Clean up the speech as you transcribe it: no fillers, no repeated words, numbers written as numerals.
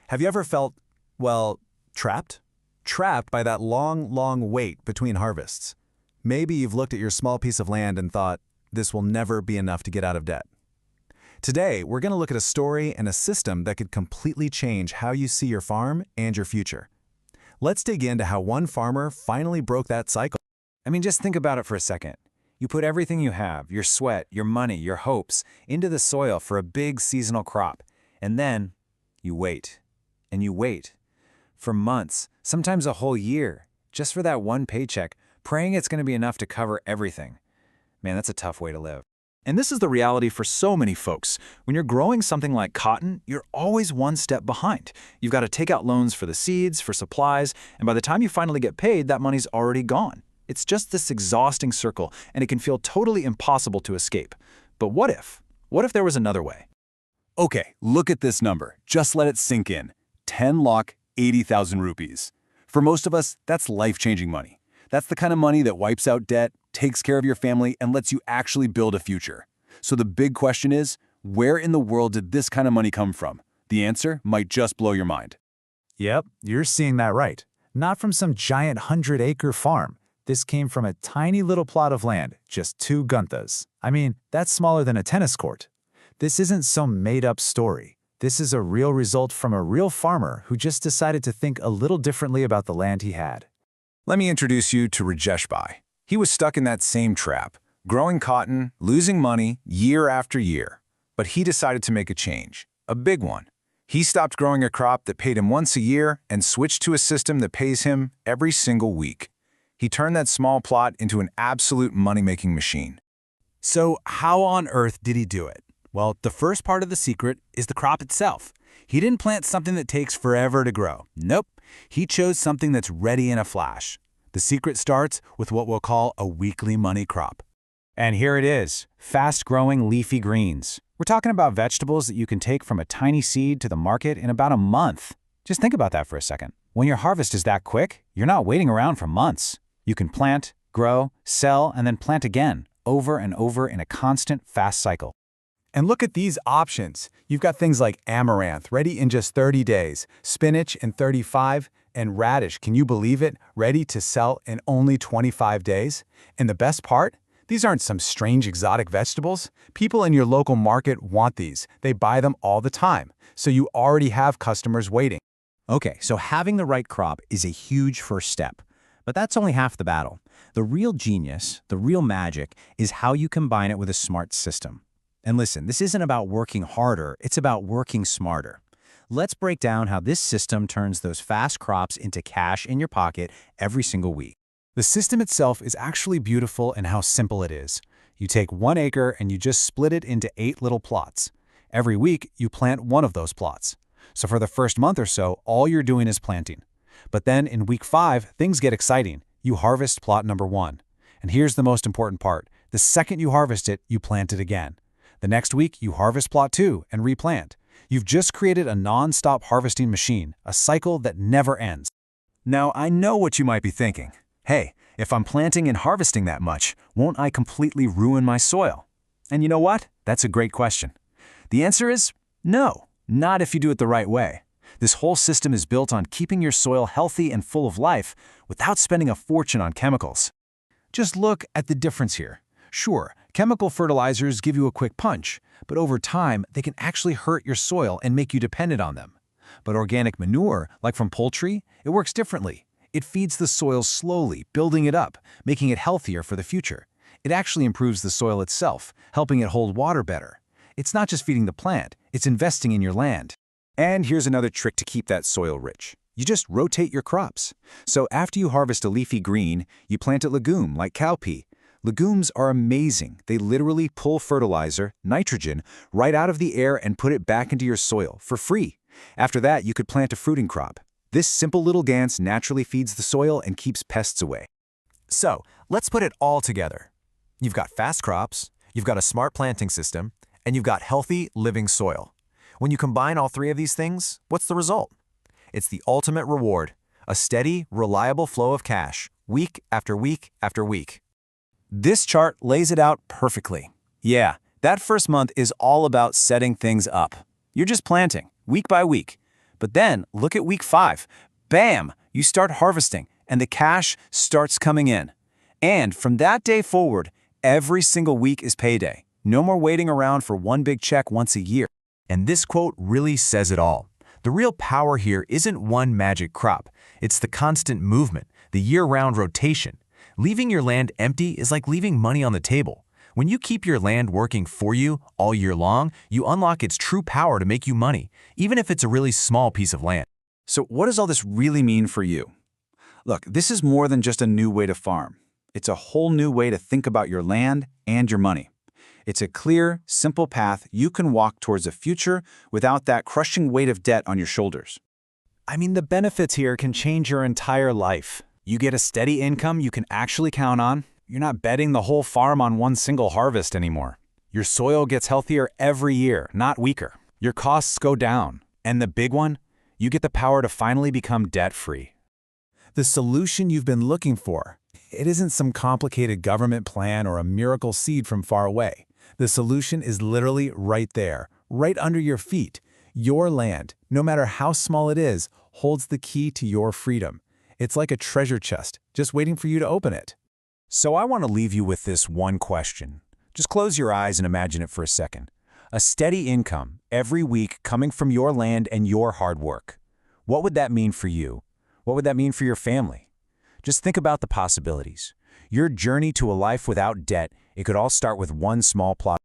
Have you ever felt, well, trapped? Trapped by that long wait between harvests. Maybe you've looked at your small piece of land and thought, this will never be enough to get out of debt. Today, we're going to look at a story and a system that could completely change how you see your farm and your future. Let's dig into how one farmer finally broke that cycle. Just think about it for a second. You put everything you have, your sweat, your money, your hopes, into the soil for a big seasonal crop. And then you wait. And you wait. For months, sometimes a whole year, just for that one paycheck, praying it's going to be enough to cover everything. Man, that's a tough way to live. And this is the reality for so many folks. When you're growing something like cotton, you're always one step behind. You've got to take out loans for the seeds, for supplies, and by the time you finally get paid, that money's already gone. It's just this exhausting circle, and it can feel totally impossible to escape. But what if? What if there was another way? Okay, look at this number. Just let it sink in. 10 lakh, 80,000 rupees. For most of us, that's life-changing money. That's the kind of money that wipes out debt, takes care of your family, and lets you actually build a future. So the big question is, where in the world did this kind of money come from? The answer might just blow your mind. Yep, you're seeing that right. Not from some giant 100-acre farm. This came from a tiny little plot of land, just 2 guntas. That's smaller than a tennis court. This isn't some made-up story. This is a real result from a real farmer who just decided to think a little differently about the land he had. Let me introduce you to Rajesh Bhai. He was stuck in that same trap, growing cotton, losing money year after year. But he decided to make a change, a big one. He stopped growing a crop that paid him once a year and switched to a system that pays him every single week. He turned that small plot into an absolute money-making machine. So how on earth did he do it? Well, the first part of the secret is the crop itself. He didn't plant something that takes forever to grow. Nope. He chose something that's ready in a flash. The secret starts with what we'll call a weekly money crop. And here it is, fast-growing leafy greens. We're talking about vegetables that you can take from a tiny seed to the market in about a month. Just think about that for a second. When your harvest is that quick, you're not waiting around for months. You can plant, grow, sell, and then plant again, over and over in a constant, fast cycle. And look at these options. You've got things like amaranth, ready in just 30 days, spinach in 35, and radish, can you believe it, ready to sell in only 25 days? And the best part? These aren't some strange exotic vegetables. People in your local market want these. They buy them all the time. So you already have customers waiting. Okay, so having the right crop is a huge first step. But that's only half the battle. The real genius, the real magic, is how you combine it with a smart system. And listen, this isn't about working harder, it's about working smarter. Let's break down how this system turns those fast crops into cash in your pocket every single week. The system itself is actually beautiful in how simple it is. You take 1 acre and you just split it into 8 little plots. Every week, you plant one of those plots. So for the first month or so, all you're doing is planting. But then in week 5, things get exciting. You harvest plot number 1. And here's the most important part. The second you harvest it, you plant it again. The next week, you harvest plot 2 and replant. You've just created a nonstop harvesting machine, a cycle that never ends. Now, I know what you might be thinking. Hey, if I'm planting and harvesting that much, won't I completely ruin my soil? And you know what? That's a great question. The answer is no, not if you do it the right way. This whole system is built on keeping your soil healthy and full of life without spending a fortune on chemicals. Just look at the difference here. Sure, chemical fertilizers give you a quick punch, but over time, they can actually hurt your soil and make you dependent on them. But organic manure, like from poultry, it works differently. It feeds the soil slowly, building it up, making it healthier for the future. It actually improves the soil itself, helping it hold water better. It's not just feeding the plant, it's investing in your land. And here's another trick to keep that soil rich. You just rotate your crops. So after you harvest a leafy green, you plant a legume like cowpea. Legumes are amazing. They literally pull fertilizer, nitrogen, right out of the air and put it back into your soil for free. After that, you could plant a fruiting crop. This simple little dance naturally feeds the soil and keeps pests away. So, let's put it all together. You've got fast crops, you've got a smart planting system, and you've got healthy, living soil. When you combine all 3 of these things, what's the result? It's the ultimate reward, a steady, reliable flow of cash, week after week after week. This chart lays it out perfectly. Yeah, that first month is all about setting things up. You're just planting, week by week. But then, look at week 5. Bam! You start harvesting, and the cash starts coming in. And from that day forward, every single week is payday. No more waiting around for one big check once a year. And this quote really says it all. The real power here isn't one magic crop. It's the constant movement, the year-round rotation. Leaving your land empty is like leaving money on the table. When you keep your land working for you all year long, you unlock its true power to make you money, even if it's a really small piece of land. So what does all this really mean for you? Look, this is more than just a new way to farm. It's a whole new way to think about your land and your money. It's a clear, simple path you can walk towards a future without that crushing weight of debt on your shoulders. I mean, the benefits here can change your entire life. You get a steady income you can actually count on. You're not betting the whole farm on one single harvest anymore. Your soil gets healthier every year, not weaker. Your costs go down. And the big one, you get the power to finally become debt-free. The solution you've been looking for. It isn't some complicated government plan or a miracle seed from far away. The solution is literally right there, right under your feet. Your land, no matter how small it is, holds the key to your freedom. It's like a treasure chest, just waiting for you to open it. So I want to leave you with this one question. Just close your eyes and imagine it for a second. A steady income every week coming from your land and your hard work. What would that mean for you? What would that mean for your family? Just think about the possibilities. Your journey to a life without debt, it could all start with one small plot.